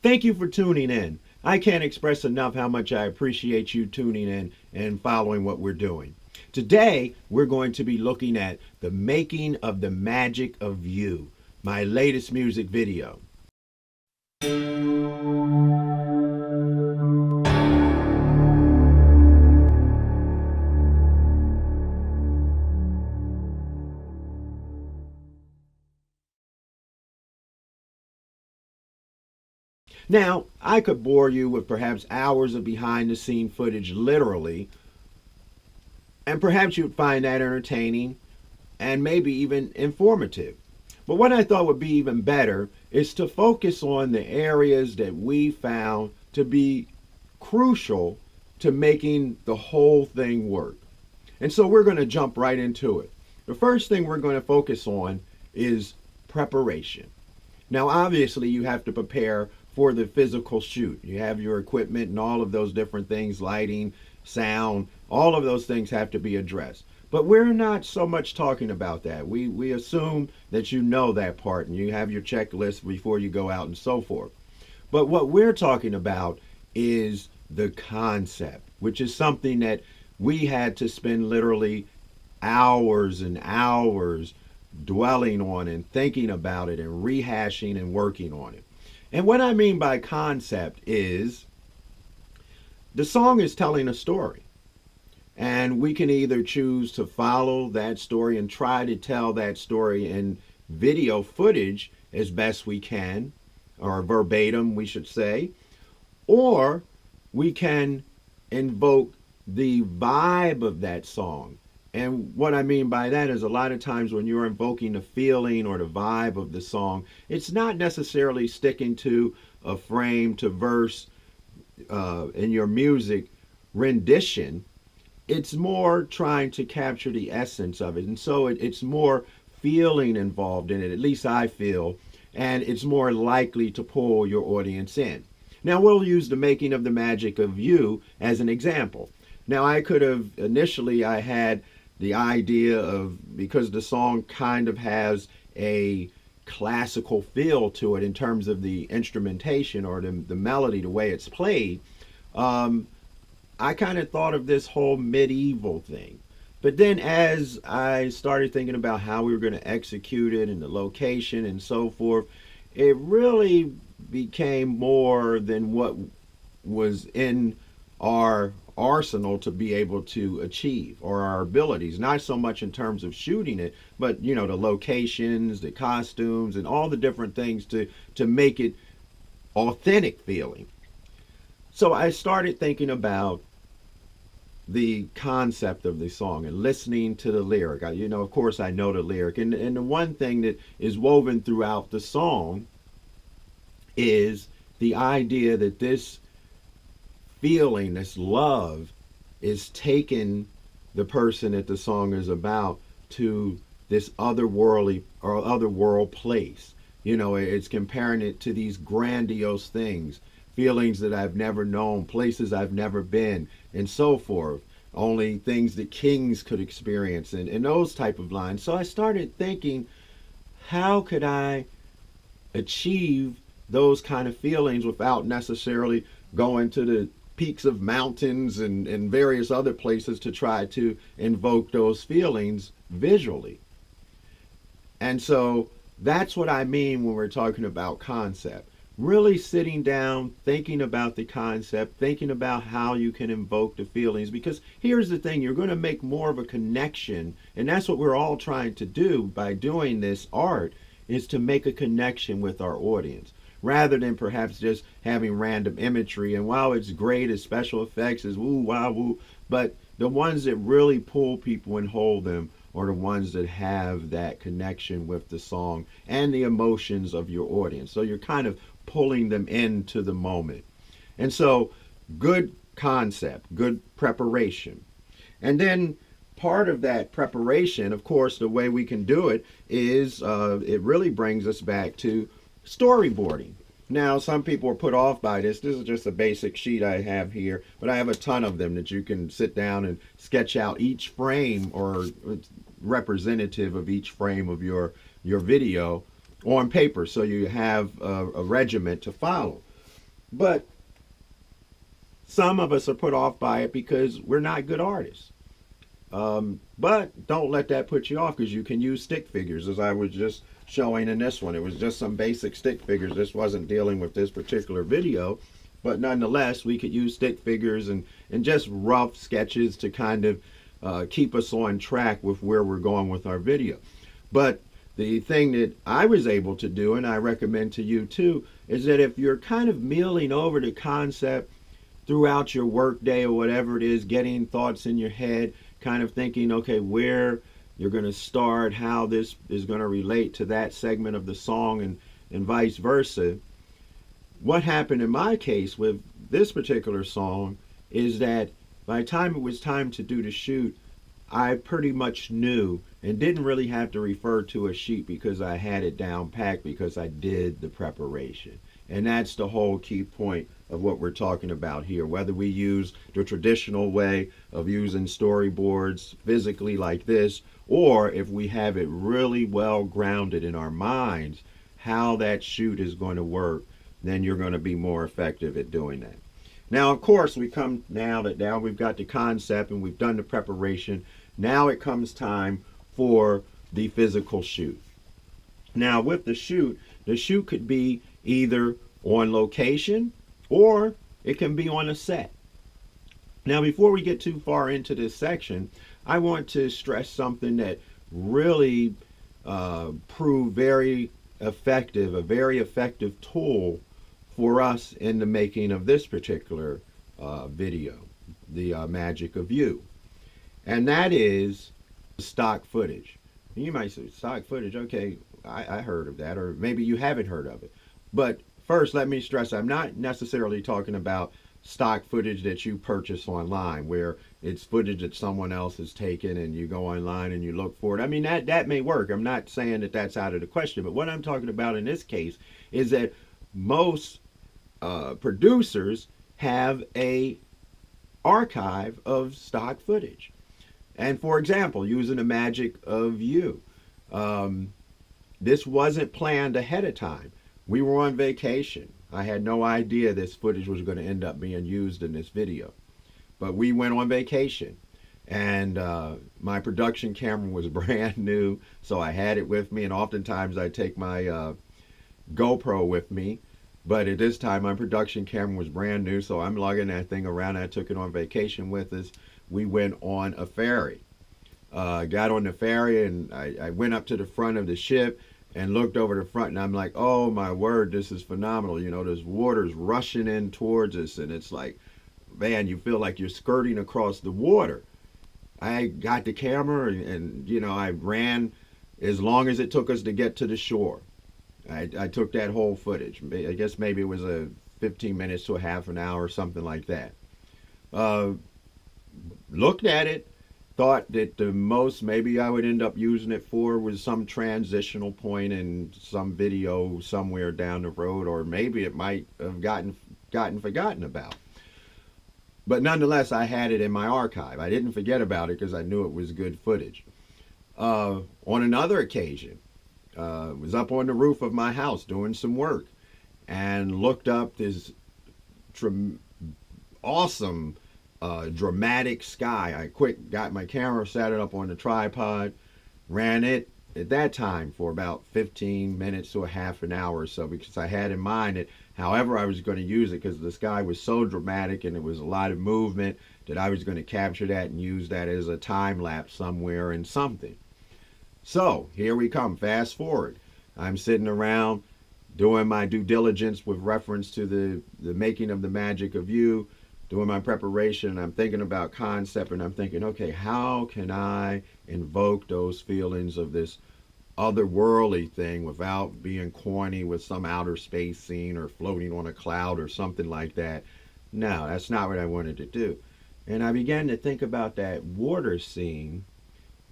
Thank you for tuning in. I can't express enough how much I appreciate you tuning in and following what we're doing. Today, we're going to be looking at the making of the magic of you, my latest music video. Now, I could bore you with perhaps hours of behind the scene footage, literally, and perhaps you'd find that entertaining and maybe even informative. But what I thought would be even better is to focus on the areas that we found to be crucial to making the whole thing work. And so we're going to jump right into it. The first thing we're going to focus on is preparation. Now, obviously, you have to prepare for the physical shoot. You have your equipment and all of those different things, lighting, sound, all of those things have to be addressed. But we're not so much talking about that. We assume that you know that part and you have your checklist before you go out and so forth. But what we're talking about is the concept, which is something that we had to spend literally hours and hours dwelling on and thinking about it and rehashing and working on it. And what I mean by concept is the song is telling a story. And we can either choose to follow that story and try to tell that story in video footage as best we can, or verbatim, we should say, or we can invoke the vibe of that song. And what I mean by that is a lot of times when you're invoking the feeling or the vibe of the song, it's not necessarily sticking to a frame to verse in your music rendition. It's more trying to capture the essence of it. And so it's more feeling involved in it, at least I feel, and it's more likely to pull your audience in. Now we'll use the making of the magic of you as an example. Now I could have initially, I had the idea of, because the song kind of has a classical feel to it in terms of the instrumentation or the melody, the way it's played, I kind of thought of this whole medieval thing. But then as I started thinking about how we were going to execute it and the location and so forth, it really became more than what was in our arsenal to be able to achieve, or our abilities, not so much in terms of shooting it, but the locations, the costumes, and all the different things to make it authentic feeling. So I started thinking about the concept of the song and listening to the lyric. Of course I know the lyric, and the one thing that is woven throughout the song is the idea that this feeling, this love, is taking the person that the song is about to this otherworldly or otherworld place. It's comparing it to these grandiose things, feelings that I've never known, places I've never been, and so forth. Only things that kings could experience, and those type of lines. So I started thinking, how could I achieve those kind of feelings without necessarily going to the peaks of mountains and various other places to try to invoke those feelings visually. And so that's what I mean when we're talking about concept. Really sitting down, thinking about the concept, thinking about how you can invoke the feelings. Because here's the thing, you're going to make more of a connection, and that's what we're all trying to do by doing this art, is to make a connection with our audience, rather than perhaps just having random imagery. And while it's great as special effects, as woo, wow, woo, but the ones that really pull people and hold them are the ones that have that connection with the song and the emotions of your audience. So you're kind of pulling them into the moment. And so good concept, good preparation. And then part of that preparation, of course, the way we can do it is it really brings us back to storyboarding. Now, some people are put off by this. This is just a basic sheet I have here, but I have a ton of them that you can sit down and sketch out each frame, or representative of each frame of your video on paper, so you have a regiment to follow. But some of us are put off by it because we're not good artists. But don't let that put you off, because you can use stick figures, as I was just showing in this one. It was just some basic stick figures. This wasn't dealing with this particular video, but nonetheless, we could use stick figures and just rough sketches to kind of keep us on track with where we're going with our video. But the thing that I was able to do, and I recommend to you too, is that if you're kind of mulling over the concept throughout your work day or whatever it is, getting thoughts in your head, kind of thinking, okay, where you're going to start, how this is going to relate to that segment of the song, and vice versa. What happened in my case with this particular song is that by the time it was time to do the shoot, I pretty much knew and didn't really have to refer to a sheet because I had it down packed, because I did the preparation. And that's the whole key point of what we're talking about here. Whether we use the traditional way of using storyboards physically like this, or if we have it really well grounded in our minds how that shoot is going to work, then you're going to be more effective at doing that. Now, of course, we come now we've got the concept and we've done the preparation. Now it comes time for the physical shoot. Now, with the shoot could be either on location or it can be on a set. Now, before we get too far into this section, I want to stress something that really proved very effective, a very effective tool for us in the making of this particular video, the Magic of You. And that is stock footage. You might say, stock footage, okay, I heard of that, or maybe you haven't heard of it. But first, let me stress, I'm not necessarily talking about stock footage that you purchase online, where it's footage that someone else has taken and you go online and you look for it. I mean, that may work. I'm not saying that that's out of the question. But what I'm talking about in this case is that most producers have a archive of stock footage. And for example, using the Magic of You, this wasn't planned ahead of time. We were on vacation. I had no idea this footage was going to end up being used in this video. But we went on vacation, and my production camera was brand new, so I had it with me, and oftentimes I take my GoPro with me. But at this time, my production camera was brand new, so I'm lugging that thing around. I took it on vacation with us. We went on a ferry. Got on the ferry, and I went up to the front of the ship and looked over the front, and I'm like, oh my word, this is phenomenal. You know, there's water's rushing in towards us, and it's like, man, you feel like you're skirting across the water. I got the camera, and you know, I ran as long as it took us to get to the shore. I took that whole footage. I guess maybe it was a 15 minutes to a half an hour, something like that. Looked at it, thought that the most maybe I would end up using it for was some transitional point in some video somewhere down the road, or maybe it might have gotten forgotten about. But nonetheless, I had it in my archive. I didn't forget about it because I knew it was good footage. On another occasion, was up on the roof of my house doing some work and looked up this awesome dramatic sky. I got my camera, set it up on the tripod, ran it at that time for about 15 minutes to a half an hour or so, because I had in mind that however I was going to use it, because the sky was so dramatic and it was a lot of movement, that I was going to capture that and use that as a time lapse somewhere in something. So here we come, fast forward. I'm sitting around doing my due diligence with reference to the making of the Magic of You, doing my preparation. I'm thinking about concept, and I'm thinking, okay, how can I invoke those feelings of this otherworldly thing without being corny with some outer space scene or floating on a cloud or something like that? No, that's not what I wanted to do. And I began to think about that water scene.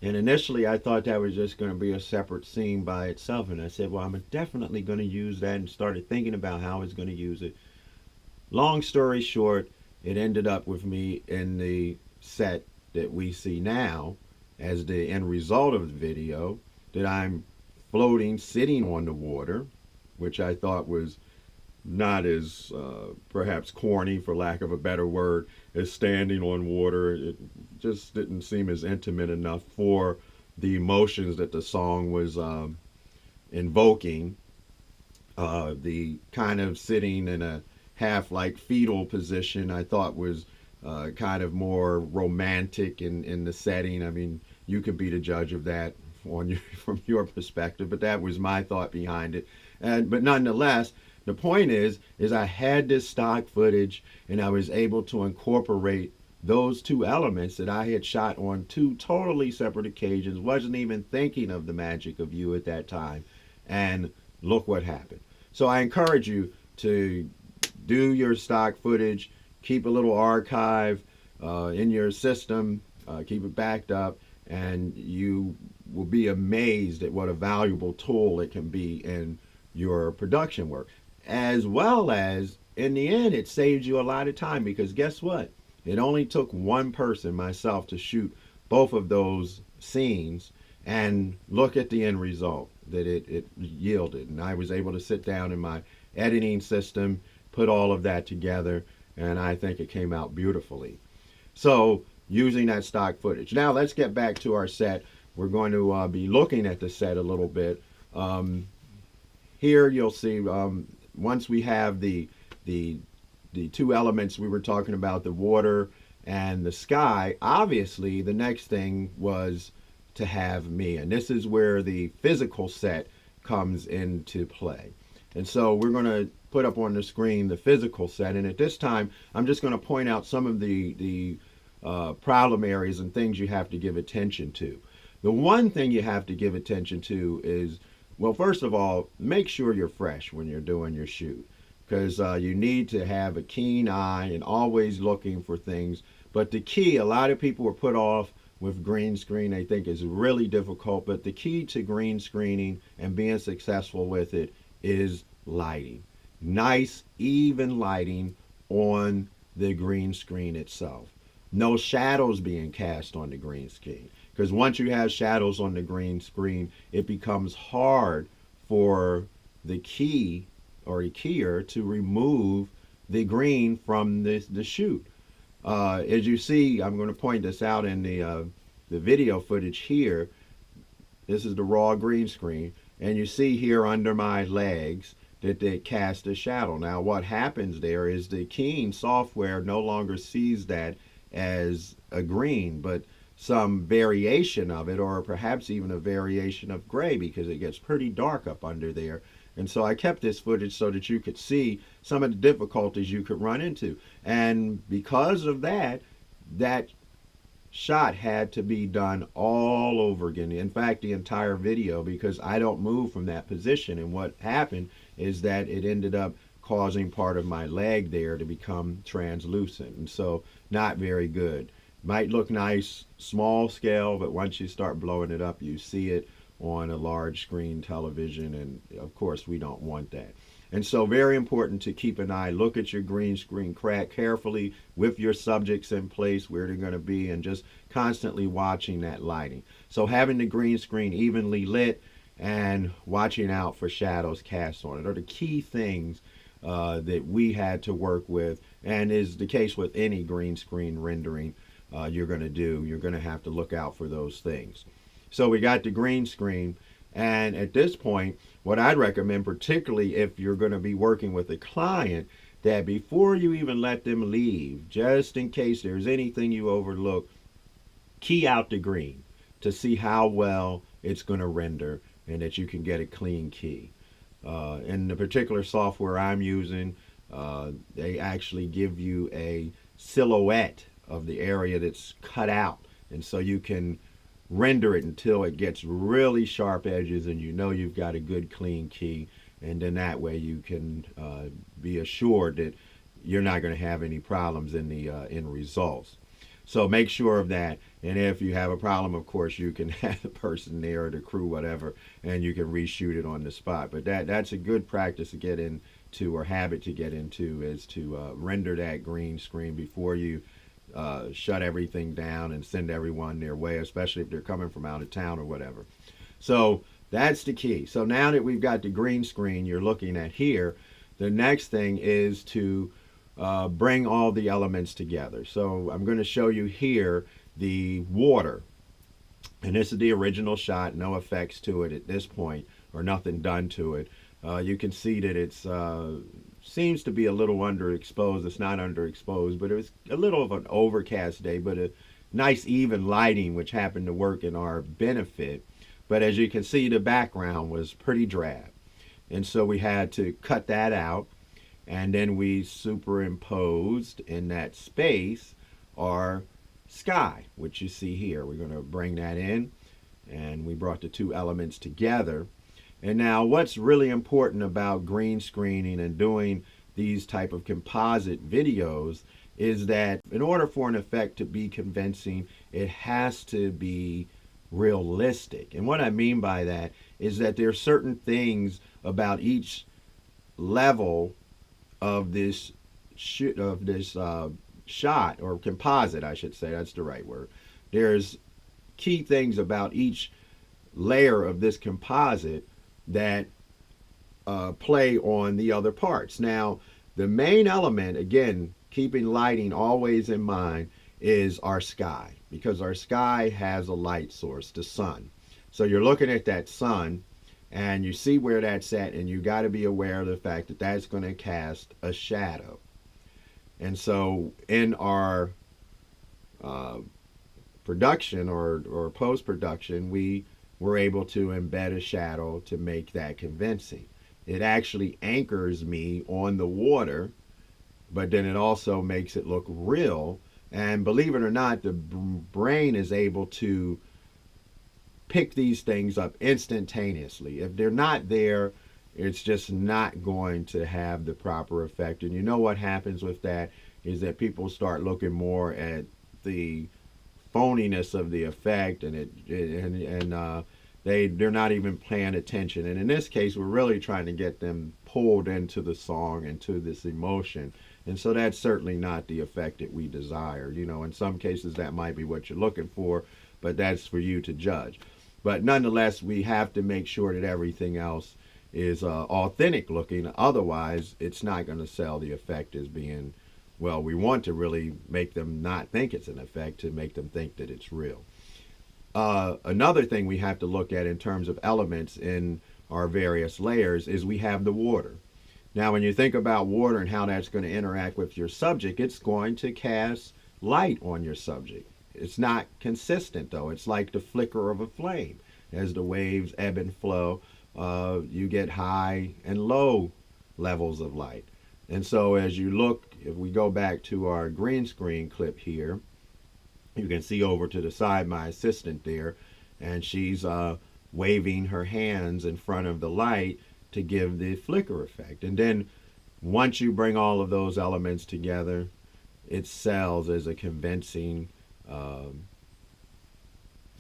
And initially I thought that was just going to be a separate scene by itself. And I said, well, I'm definitely going to use that, and started thinking about how I was going to use it. Long story short, it ended up with me in the set that we see now as the end result of the video, that I'm floating, sitting on the water, which I thought was not as perhaps corny, for lack of a better word, as standing on water. It just didn't seem as intimate enough for the emotions that the song was invoking. The kind of sitting in a half like fetal position I thought was kind of more romantic in the setting. I mean, you could be the judge of that on your, from your perspective, but that was my thought behind it. And but nonetheless, the point is I had this stock footage and I was able to incorporate those two elements that I had shot on two totally separate occasions. Wasn't even thinking of the magic of you at that time, and look what happened. So I encourage you to do your stock footage, keep a little archive in your system, keep it backed up, and you will be amazed at what a valuable tool it can be in your production work. As well as, in the end, it saves you a lot of time, because guess what? It only took one person, myself, to shoot both of those scenes, and look at the end result that it yielded. And I was able to sit down in my editing system, put all of that together, and I think it came out beautifully. So, using that stock footage. Now, let's get back to our set. We're going to be looking at the set a little bit. Here you'll see, once we have the two elements we were talking about, the water and the sky, obviously the next thing was to have me. And this is where the physical set comes into play. And so we're going to put up on the screen the physical set. And at this time, I'm just going to point out some of the problem areas and things you have to give attention to. The one thing you have to give attention to is, well, first of all, make sure you're fresh when you're doing your shoot, because you need to have a keen eye and always looking for things. But the key, a lot of people were put off with green screen. They think is really difficult, but the key to green screening and being successful with it is lighting. Nice, even lighting on the green screen itself. No shadows being cast on the green screen, because once you have shadows on the green screen, it becomes hard for the key or a keyer to remove the green from the shoot. As you see, I'm going to point this out in the video footage here. This is the raw green screen, and you see here under my legs that they cast a shadow. Now what happens there is the keying software no longer sees that as a green, but some variation of it, or perhaps even a variation of gray, because it gets pretty dark up under there. And so I kept this footage so that you could see some of the difficulties you could run into. And because of that, that shot had to be done all over again. In fact, the entire video, because I don't move from that position. And what happened is that it ended up causing part of my leg there to become translucent. And so not very good. Might look nice, small scale, but once you start blowing it up, you see it on a large screen television, and of course we don't want that. And so very important to keep an eye, look at your green screen crack carefully with your subjects in place, where they're going to be, and just constantly watching that lighting. So having the green screen evenly lit and watching out for shadows cast on it are the key things that we had to work with, and is the case with any green screen rendering you're going to do. You're going to have to look out for those things. So we got the green screen, and at this point, what I'd recommend, particularly if you're going to be working with a client, that before you even let them leave, just in case there's anything you overlook, key out the green to see how well it's going to render and that you can get a clean key. In the particular software I'm using, they actually give you a silhouette of the area that's cut out, and so you can render it until it gets really sharp edges and you know you've got a good clean key, and then that way you can be assured that you're not going to have any problems in the end results. So make sure of that, and if you have a problem, of course, you can have the person there or the crew, whatever, and you can reshoot it on the spot. But that's a good practice to get into, or habit to get into, is to render that green screen before you shut everything down and send everyone their way, especially if they're coming from out of town or whatever. So that's the key. So now that we've got the green screen you're looking at here, the next thing is to bring all the elements together. So I'm going to show you here the water. And this is the original shot, no effects to it at this point, or nothing done to it. You can see that it's seems to be a little underexposed. It's not underexposed, but it was a little of an overcast day, but a nice even lighting, which happened to work in our benefit. But as you can see, the background was pretty drab. And so we had to cut that out. And then we superimposed in that space our sky, which you see here. We're going to bring that in, and we brought the two elements together. And now what's really important about green screening and doing these type of composite videos is that in order for an effect to be convincing, it has to be realistic. And what I mean by that is that there are certain things about each level of this shot, or composite, I should say, that's the right word. There's key things about each layer of this composite that play on the other parts. Now, the main element, again, keeping lighting always in mind, is our sky, because our sky has a light source, the sun. So you're looking at that sun, and you see where that's at, and you got to be aware of the fact that that's going to cast a shadow. And so in our production or post-production, we were able to embed a shadow to make that convincing. It actually anchors me on the water, but then it also makes it look real. And believe it or not, the brain is able to pick these things up instantaneously. If they're not there, it's just not going to have the proper effect. And you know what happens with that is that people start looking more at the phoniness of the effect, and they're not even paying attention. And in this case, we're really trying to get them pulled into the song and to this emotion. And so that's certainly not the effect that we desire. You know, in some cases that might be what you're looking for, but that's for you to judge. But nonetheless, we have to make sure that everything else is authentic looking. Otherwise, it's not going to sell the effect as being, well, we want to really make them not think it's an effect, to make them think that it's real. Another thing we have to look at in terms of elements in our various layers is we have the water. Now, when you think about water and how that's going to interact with your subject, it's going to cast light on your subject. It's not consistent, though. It's like the flicker of a flame. As the waves ebb and flow, you get high and low levels of light. And so as you look, if we go back to our green screen clip here, you can see over to the side my assistant there, and she's waving her hands in front of the light to give the flicker effect. And then once you bring all of those elements together, it sells as a convincing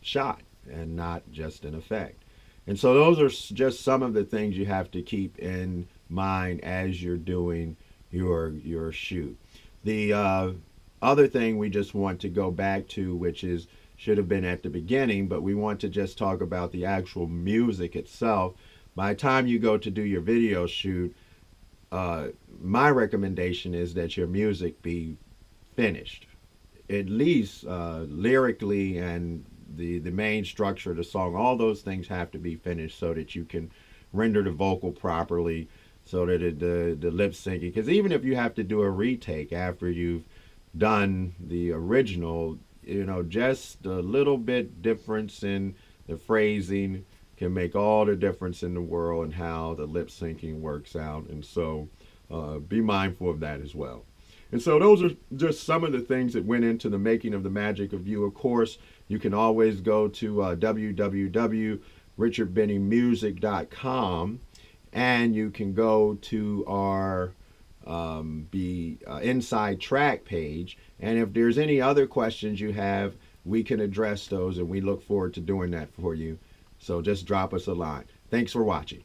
shot and not just an effect. And so those are just some of the things you have to keep in mind as you're doing your shoot. The other thing we just want to go back to, which is should have been at the beginning, but we want to just talk about the actual music itself. By the time you go to do your video shoot, my recommendation is that your music be finished, at least lyrically, and the main structure of the song. All those things have to be finished so that you can render the vocal properly, so that the lip syncing, because even if you have to do a retake after you've done the original, you know, just a little bit difference in the phrasing can make all the difference in the world in how the lip syncing works out. And so be mindful of that as well. And so those are just some of the things that went into the making of The Magic of You. Of course, you can always go to www.richardbennymusic.com, and you can go to our inside track page. And if there's any other questions you have, we can address those, and we look forward to doing that for you. So just drop us a line. Thanks for watching.